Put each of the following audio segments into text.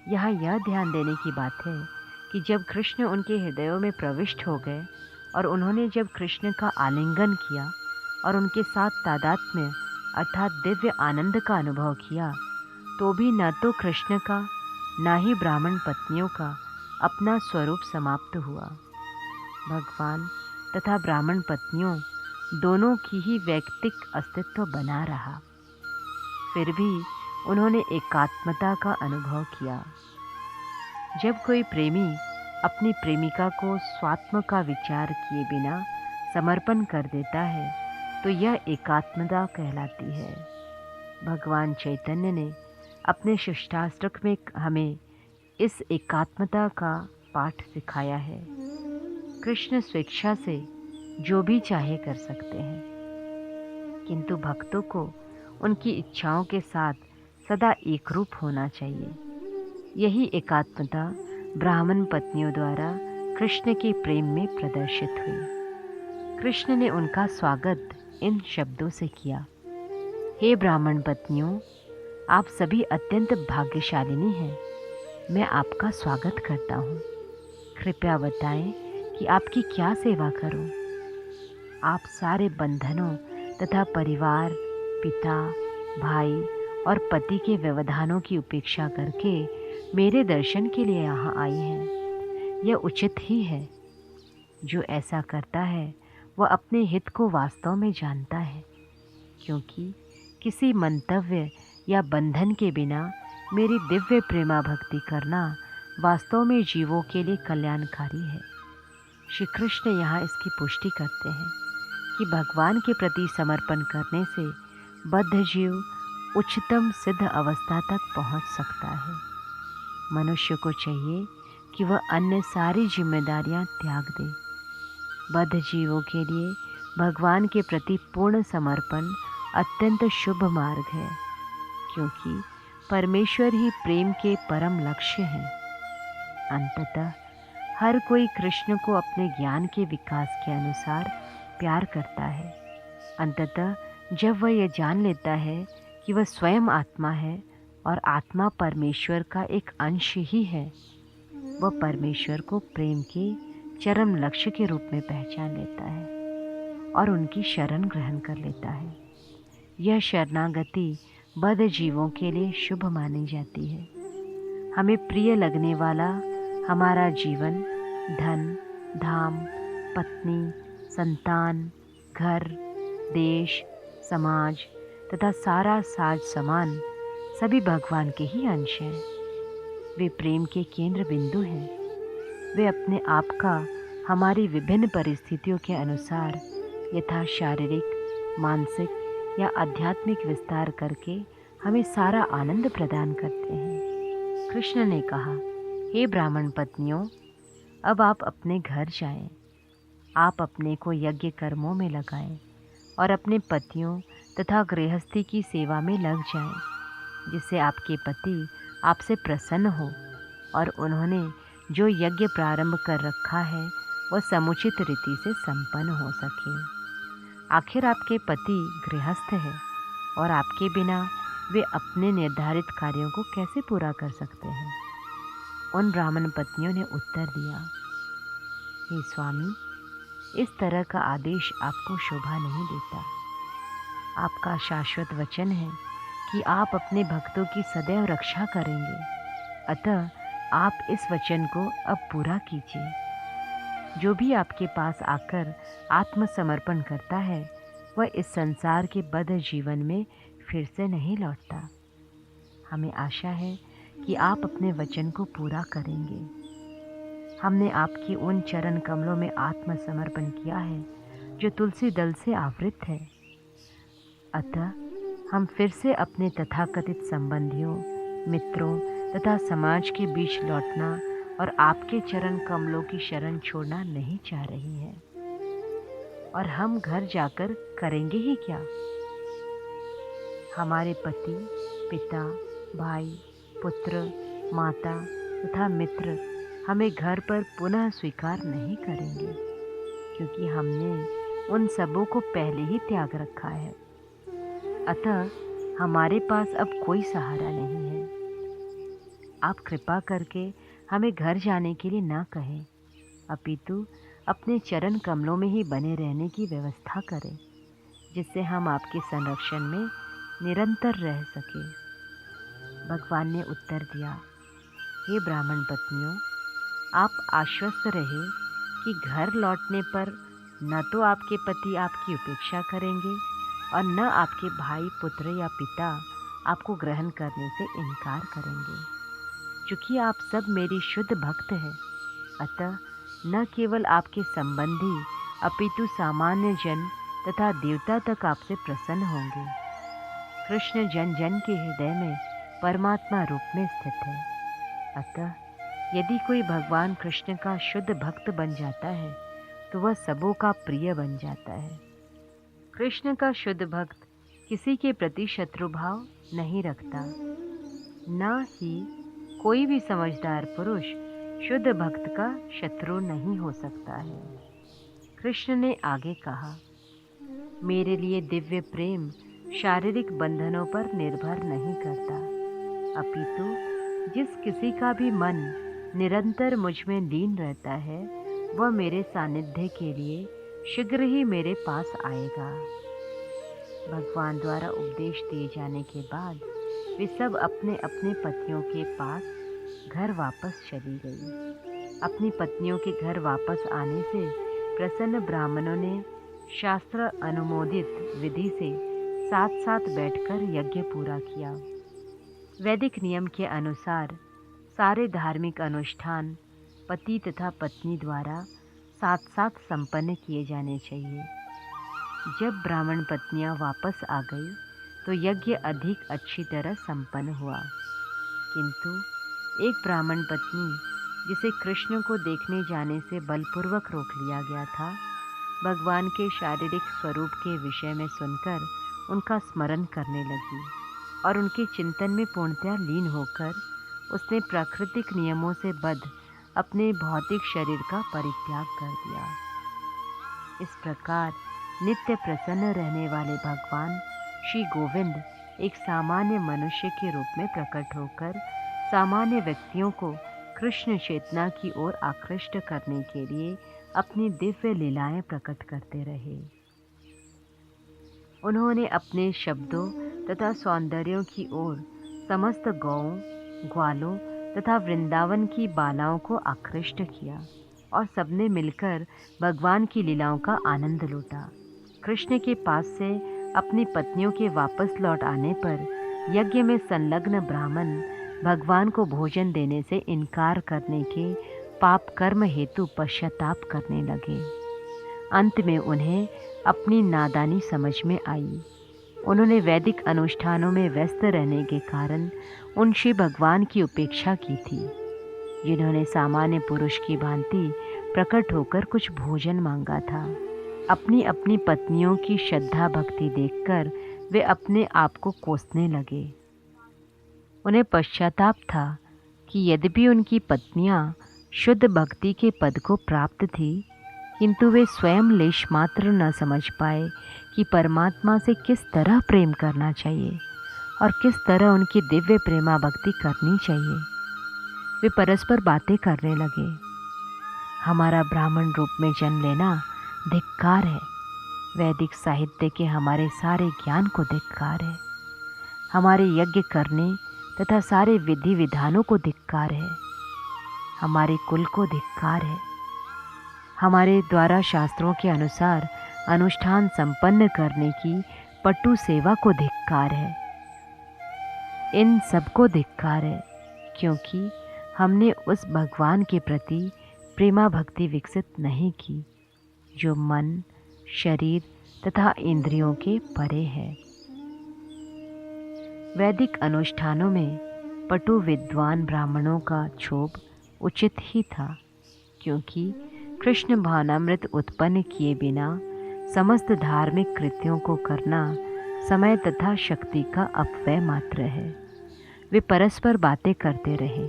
यहाँ यह ध्यान देने की बात है कि जब कृष्ण उनके हृदयों में प्रविष्ट हो गए और उन्होंने जब कृष्ण का आलिंगन किया और उनके साथ तादात्म्य अर्थात दिव्य आनंद का अनुभव किया, तो भी न तो कृष्ण का न ही ब्राह्मण पत्नियों का अपना स्वरूप समाप्त हुआ। भगवान तथा ब्राह्मण पत्नियों दोनों की ही वैयक्तिक अस्तित्व बना रहा। फिर भी उन्होंने एकात्मता का अनुभव किया। जब कोई प्रेमी अपनी प्रेमिका को स्वात्म का विचार किए बिना समर्पण कर देता है तो यह एकात्मता कहलाती है। भगवान चैतन्य ने अपने शिष्टाष्टक में हमें इस एकात्मता का पाठ सिखाया है। कृष्ण स्वेच्छा से जो भी चाहे कर सकते हैं, किंतु भक्तों को उनकी इच्छाओं के साथ सदा एकरूप होना चाहिए। यही एकात्मता ब्राह्मण पत्नियों द्वारा कृष्ण के प्रेम में प्रदर्शित हुई। कृष्ण ने उनका स्वागत इन शब्दों से किया, हे ब्राह्मण पत्नियों, आप सभी अत्यंत भाग्यशालिनी हैं। मैं आपका स्वागत करता हूँ। कृपया बताएं कि आपकी क्या सेवा करूँ। आप सारे बंधनों तथा परिवार, पिता, भाई और पति के व्यवधानों की उपेक्षा करके मेरे दर्शन के लिए यहाँ आई हैं। यह उचित ही है। जो ऐसा करता है वह अपने हित को वास्तव में जानता है, क्योंकि किसी मंतव्य या बंधन के बिना मेरी दिव्य प्रेमा भक्ति करना वास्तव में जीवों के लिए कल्याणकारी है। श्री कृष्ण यहाँ इसकी पुष्टि करते हैं कि भगवान के प्रति समर्पण करने से बद्ध जीव उच्चतम सिद्ध अवस्था तक पहुँच सकता है। मनुष्य को चाहिए कि वह अन्य सारी जिम्मेदारियां त्याग दे। बद्ध जीवों के लिए भगवान के प्रति पूर्ण समर्पण अत्यंत शुभ मार्ग है, क्योंकि परमेश्वर ही प्रेम के परम लक्ष्य हैं। अंततः हर कोई कृष्ण को अपने ज्ञान के विकास के अनुसार प्यार करता है। अंततः जब वह यह जान लेता है कि वह स्वयं आत्मा है और आत्मा परमेश्वर का एक अंश ही है, वह परमेश्वर को प्रेम के चरम लक्ष्य के रूप में पहचान लेता है और उनकी शरण ग्रहण कर लेता है। यह शरणागति बद्ध जीवों के लिए शुभ मानी जाती है। हमें प्रिय लगने वाला हमारा जीवन, धन, धाम, पत्नी, संतान, घर, देश, समाज तथा सारा साज सामान सभी भगवान के ही अंश हैं। वे प्रेम के केंद्र बिंदु हैं। वे अपने आप का हमारी विभिन्न परिस्थितियों के अनुसार यथा शारीरिक, मानसिक या आध्यात्मिक विस्तार करके हमें सारा आनंद प्रदान करते हैं। कृष्ण ने कहा, हे ब्राह्मण पत्नियों, अब आप अपने घर जाएं। आप अपने को यज्ञ कर्मों में लगाएं और अपने पतियों तथा गृहस्थी की सेवा में लग जाएं, जिससे आपके पति आपसे प्रसन्न हो और उन्होंने जो यज्ञ प्रारंभ कर रखा है वह समुचित रीति से संपन्न हो सके। आखिर आपके पति गृहस्थ है और आपके बिना वे अपने निर्धारित कार्यों को कैसे पूरा कर सकते हैं। उन ब्राह्मण पत्नियों ने उत्तर दिया, हे स्वामी, इस तरह का आदेश आपको शोभा नहीं देता। आपका शाश्वत वचन है कि आप अपने भक्तों की सदैव रक्षा करेंगे, अतः आप इस वचन को अब पूरा कीजिए। जो भी आपके पास आकर आत्मसमर्पण करता है वह इस संसार के बद्ध जीवन में फिर से नहीं लौटता। हमें आशा है कि आप अपने वचन को पूरा करेंगे। हमने आपके उन चरण कमलों में आत्मसमर्पण किया है जो तुलसी दल से आवृत है। अतः हम फिर से अपने तथाकथित संबंधियों, मित्रों तथा समाज के बीच लौटना और आपके चरण कमलों की शरण छोड़ना नहीं चाह रही हैं। और हम घर जाकर करेंगे ही क्या? हमारे पति, पिता, भाई, पुत्र, माता तथा मित्र हमें घर पर पुनः स्वीकार नहीं करेंगे, क्योंकि हमने उन सबों को पहले ही त्याग रखा है। अतः हमारे पास अब कोई सहारा नहीं है। आप कृपा करके हमें घर जाने के लिए ना कहें, अपितु अपने चरण कमलों में ही बने रहने की व्यवस्था करें, जिससे हम आपके संरक्षण में निरंतर रह सकें। भगवान ने उत्तर दिया, हे ब्राह्मण पत्नियों, आप आश्वस्त रहे कि घर लौटने पर न तो आपके पति आपकी उपेक्षा करेंगे और न आपके भाई, पुत्र या पिता आपको ग्रहण करने से इनकार करेंगे। चूँकि आप सब मेरी शुद्ध भक्त हैं, अतः न केवल आपके संबंधी अपितु सामान्य जन तथा देवता तक आपसे प्रसन्न होंगे। कृष्ण जन जन के हृदय में परमात्मा रूप में स्थित है। अतः यदि कोई भगवान कृष्ण का शुद्ध भक्त बन जाता है तो वह सबों का प्रिय बन जाता है। कृष्ण का शुद्ध भक्त किसी के प्रति शत्रुभाव नहीं रखता। न ही कोई भी समझदार पुरुष शुद्ध भक्त का शत्रु नहीं हो सकता है। कृष्ण ने आगे कहा, मेरे लिए दिव्य प्रेम शारीरिक बंधनों पर निर्भर नहीं करता, अपितु जिस किसी का भी मन निरंतर मुझ में लीन रहता है वह मेरे सानिध्य के लिए शीघ्र ही मेरे पास आएगा। भगवान द्वारा उपदेश दिए जाने के बाद वे सब अपने अपने पतियों के पास घर वापस चली गई। अपनी पत्नियों के घर वापस आने से प्रसन्न ब्राह्मणों ने शास्त्र अनुमोदित विधि से साथ साथ बैठकर यज्ञ पूरा किया। वैदिक नियम के अनुसार सारे धार्मिक अनुष्ठान पति तथा पत्नी द्वारा साथ साथ संपन्न किए जाने चाहिए। जब ब्राह्मण पत्नियां वापस आ गई तो यज्ञ अधिक अच्छी तरह संपन्न हुआ, किंतु एक ब्राह्मण पत्नी जिसे कृष्ण को देखने जाने से बलपूर्वक रोक लिया गया था, भगवान के शारीरिक स्वरूप के विषय में सुनकर उनका स्मरण करने लगी और उनके चिंतन में पूर्णतया लीन होकर उसने प्राकृतिक नियमों से बद्ध अपने भौतिक शरीर का परित्याग कर दिया। इस प्रकार नित्य प्रसन्न रहने वाले भगवान श्री गोविंद एक सामान्य मनुष्य के रूप में प्रकट होकर सामान्य व्यक्तियों को कृष्ण चेतना की ओर आकृष्ट करने के लिए अपनी दिव्य लीलाएं प्रकट करते रहे। उन्होंने अपने शब्दों तथा सौंदर्यों की ओर समस्त गौओं, ग्वालों तथा वृंदावन की बालाओं को आकृष्ट किया और सबने मिलकर भगवान की लीलाओं का आनंद लूटा। कृष्ण के पास से अपनी पत्नियों के वापस लौट आने पर यज्ञ में संलग्न ब्राह्मण भगवान को भोजन देने से इनकार करने के पाप कर्म हेतु पश्चाताप करने लगे। अंत में उन्हें अपनी नादानी समझ में आई। उन्होंने वैदिक अनुष्ठानों में व्यस्त रहने के कारण उन श्री भगवान की उपेक्षा की थी, जिन्होंने सामान्य पुरुष की भांति प्रकट होकर कुछ भोजन मांगा था। अपनी अपनी पत्नियों की श्रद्धा भक्ति देखकर वे अपने आप को कोसने लगे। उन्हें पश्चाताप था कि यद्यपि उनकी पत्नियां शुद्ध भक्ति के पद को प्राप्त थी, किंतु वे स्वयं लेश मात्र न समझ पाए कि परमात्मा से किस तरह प्रेम करना चाहिए और किस तरह उनकी दिव्य प्रेमा भक्ति करनी चाहिए। वे परस्पर बातें करने लगे। हमारा ब्राह्मण रूप में जन्म लेना धिक्कार है, वैदिक साहित्य के हमारे सारे ज्ञान को धिक्कार है, हमारे यज्ञ करने तथा सारे विधि विधानों को धिक्कार है, हमारे कुल को धिक्कार है, हमारे द्वारा शास्त्रों के अनुसार अनुष्ठान संपन्न करने की पटु सेवा को धिक्कार है। इन सबको धिक्कार है, क्योंकि हमने उस भगवान के प्रति प्रेमा भक्ति विकसित नहीं की जो मन, शरीर तथा इंद्रियों के परे है। वैदिक अनुष्ठानों में पटु विद्वान ब्राह्मणों का क्षोभ उचित ही था, क्योंकि कृष्ण भावनामृत उत्पन्न किए बिना समस्त धार्मिक कृत्यों को करना समय तथा शक्ति का अपव्यय मात्र है। वे परस्पर बातें करते रहे।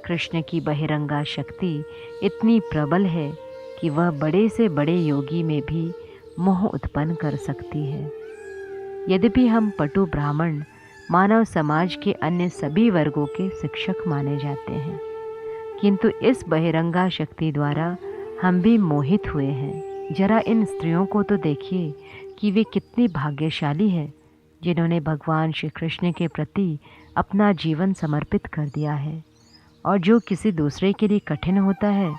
कृष्ण की बहिरंगा शक्ति इतनी प्रबल है कि वह बड़े से बड़े योगी में भी मोह उत्पन्न कर सकती है। यद्यपि हम पटु ब्राह्मण मानव समाज के अन्य सभी वर्गों के शिक्षक माने जाते हैं, किंतु इस बहिरंगा शक्ति द्वारा हम भी मोहित हुए हैं। जरा इन स्त्रियों को तो देखिए कि वे कितनी भाग्यशाली है, जिन्होंने भगवान श्री कृष्ण के प्रति अपना जीवन समर्पित कर दिया है, और जो किसी दूसरे के लिए कठिन होता है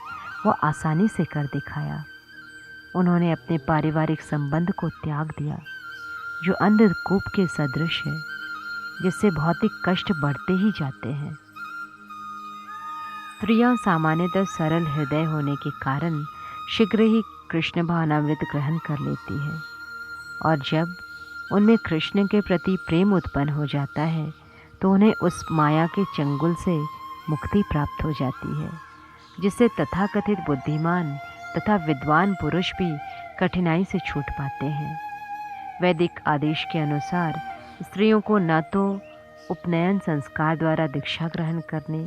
वो आसानी से कर दिखाया। उन्होंने अपने पारिवारिक संबंध को त्याग दिया, जो अंधकूप के सदृश है, जिससे भौतिक कष्ट बढ़ते ही जाते हैं। स्त्रियां सामान्यतः सरल हृदय होने के कारण शीघ्र ही कृष्ण भावनामृत ग्रहण कर लेती है, और जब उनमें कृष्ण के प्रति प्रेम उत्पन्न हो जाता है तो उन्हें उस माया के चंगुल से मुक्ति प्राप्त हो जाती है, जिससे तथाकथित बुद्धिमान तथा विद्वान पुरुष भी कठिनाई से छूट पाते हैं। वैदिक आदेश के अनुसार स्त्रियों को न तो उपनयन संस्कार द्वारा दीक्षा ग्रहण करने,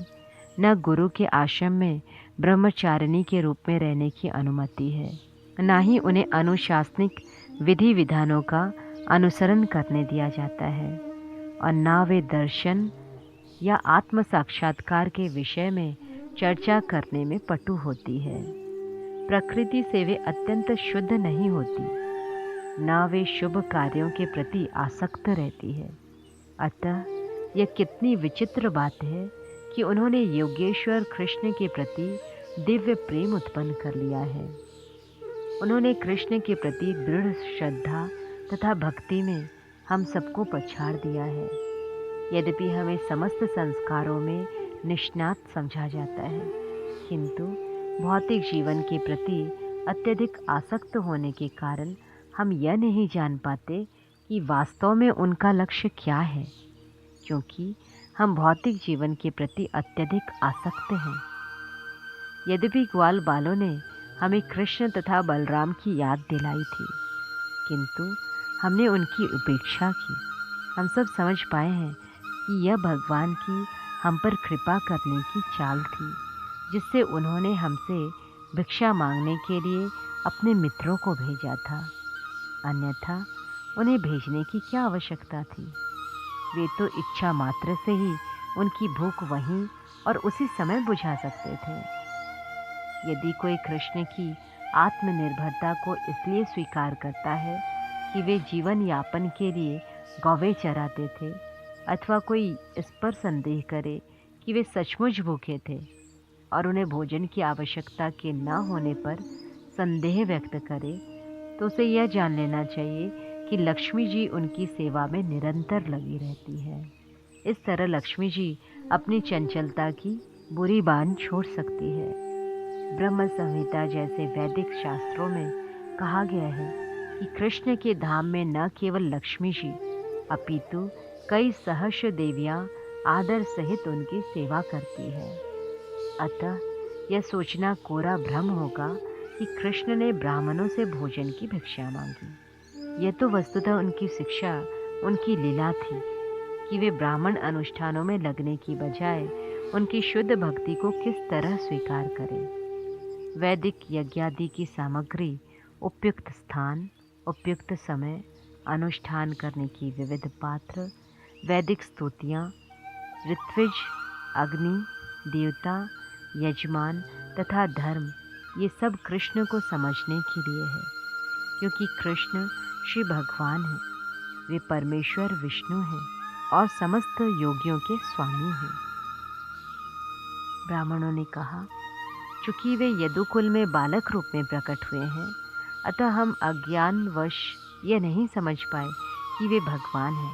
न गुरु के आश्रम में ब्रह्मचारिणी के रूप में रहने की अनुमति है, न ही उन्हें अनुशासनिक विधि विधानों का अनुसरण करने दिया जाता है, और न वे दर्शन या आत्म साक्षात्कार के विषय में चर्चा करने में पटु होती है। प्रकृति से वे अत्यंत शुद्ध नहीं होती, न वे शुभ कार्यों के प्रति आसक्त रहती है। अतः यह कितनी विचित्र बात है कि उन्होंने योगेश्वर कृष्ण के प्रति दिव्य प्रेम उत्पन्न कर लिया है। उन्होंने कृष्ण के प्रति दृढ़ श्रद्धा तथा भक्ति में हम सबको पछाड़ दिया है। यद्यपि हमें समस्त संस्कारों में निष्णात समझा जाता है, किंतु भौतिक जीवन के प्रति अत्यधिक आसक्त होने के कारण हम यह नहीं जान पाते कि वास्तव में उनका लक्ष्य क्या है, क्योंकि हम भौतिक जीवन के प्रति अत्यधिक आसक्त हैं। यद्यपि ग्वाल बालों ने हमें कृष्ण तथा बलराम की याद दिलाई थी, किंतु हमने उनकी उपेक्षा की। हम सब समझ पाए हैं कि यह भगवान की हम पर कृपा करने की चाल थी, जिससे उन्होंने हमसे भिक्षा मांगने के लिए अपने मित्रों को भेजा था। अन्यथा उन्हें भेजने की क्या आवश्यकता थी? वे तो इच्छा मात्र से ही उनकी भूख वहीं और उसी समय बुझा सकते थे। यदि कोई कृष्ण की आत्मनिर्भरता को इसलिए स्वीकार करता है कि वे जीवन यापन के लिए गौवें चराते थे, अथवा कोई इस पर संदेह करे कि वे सचमुच भूखे थे और उन्हें भोजन की आवश्यकता के न होने पर संदेह व्यक्त करे, तो उसे यह जान लेना चाहिए कि लक्ष्मी जी उनकी सेवा में निरंतर लगी रहती है। इस तरह लक्ष्मी जी अपनी चंचलता की बुरी बान छोड़ सकती है। ब्रह्म संहिता जैसे वैदिक शास्त्रों में कहा गया है कि कृष्ण के धाम में न केवल लक्ष्मी जी अपितु कई सहस्र देवियां आदर सहित उनकी सेवा करती है। अतः यह सोचना कोरा भ्रम होगा कि कृष्ण ने ब्राह्मणों से भोजन की भिक्षा मांगी। यह तो वस्तुतः उनकी शिक्षा, उनकी लीला थी कि वे ब्राह्मण अनुष्ठानों में लगने की बजाय उनकी शुद्ध भक्ति को किस तरह स्वीकार करें। वैदिक यज्ञादि की सामग्री, उपयुक्त स्थान, उपयुक्त समय, अनुष्ठान करने की विविध पात्र, वैदिक स्तुतियाँ, ऋत्विज, अग्नि, देवता, यजमान तथा धर्म, ये सब कृष्ण को समझने के लिए है, क्योंकि कृष्ण श्री भगवान हैं। वे परमेश्वर विष्णु हैं और समस्त योगियों के स्वामी हैं। ब्राह्मणों ने कहा, चूँकि वे यदुकुल में बालक रूप में प्रकट हुए हैं, अतः हम अज्ञानवश ये नहीं समझ पाए कि वे भगवान हैं,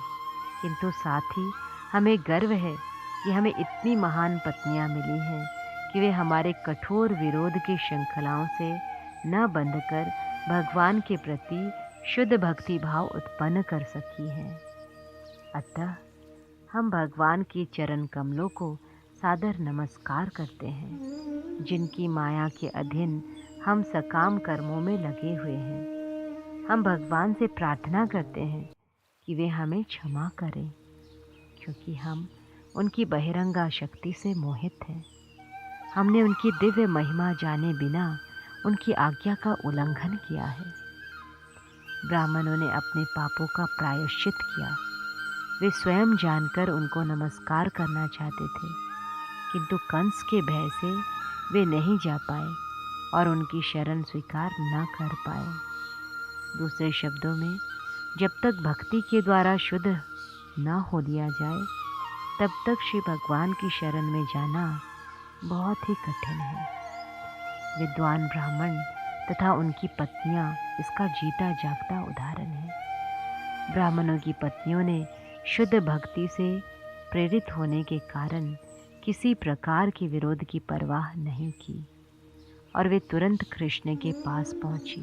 किंतु साथ ही हमें गर्व है कि हमें इतनी महान पत्नियां मिली हैं कि वे हमारे कठोर विरोध की श्रृंखलाओं से न बंधकर भगवान के प्रति शुद्ध भक्ति भाव उत्पन्न कर सकी हैं। अतः हम भगवान के चरण कमलों को सादर नमस्कार करते हैं, जिनकी माया के अधीन हम सकाम कर्मों में लगे हुए हैं। हम भगवान से प्रार्थना करते हैं कि वे हमें क्षमा करें, क्योंकि हम उनकी बहिरंगा शक्ति से मोहित हैं। हमने उनकी दिव्य महिमा जाने बिना उनकी आज्ञा का उल्लंघन किया है। ब्राह्मणों ने अपने पापों का प्रायश्चित किया। वे स्वयं जानकर उनको नमस्कार करना चाहते थे, किंतु कंस के भय से वे नहीं जा पाए और उनकी शरण स्वीकार न कर पाए। दूसरे शब्दों में, जब तक भक्ति के द्वारा शुद्ध न हो लिया जाए, तब तक श्री भगवान की शरण में जाना बहुत ही कठिन है। विद्वान ब्राह्मण तथा उनकी पत्नियां इसका जीता जागता उदाहरण है। ब्राह्मणों की पत्नियों ने शुद्ध भक्ति से प्रेरित होने के कारण किसी प्रकार के विरोध की परवाह नहीं की और वे तुरंत कृष्ण के पास पहुंची,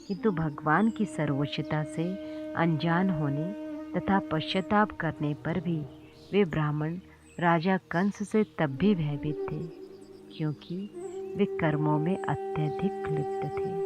किंतु भगवान की सर्वोच्चता से अनजान होने तथा पश्चाताप करने पर भी वे ब्राह्मण राजा कंस से तब भी भयभीत थे, क्योंकि वे कर्मों में अत्यधिक लिप्त थे।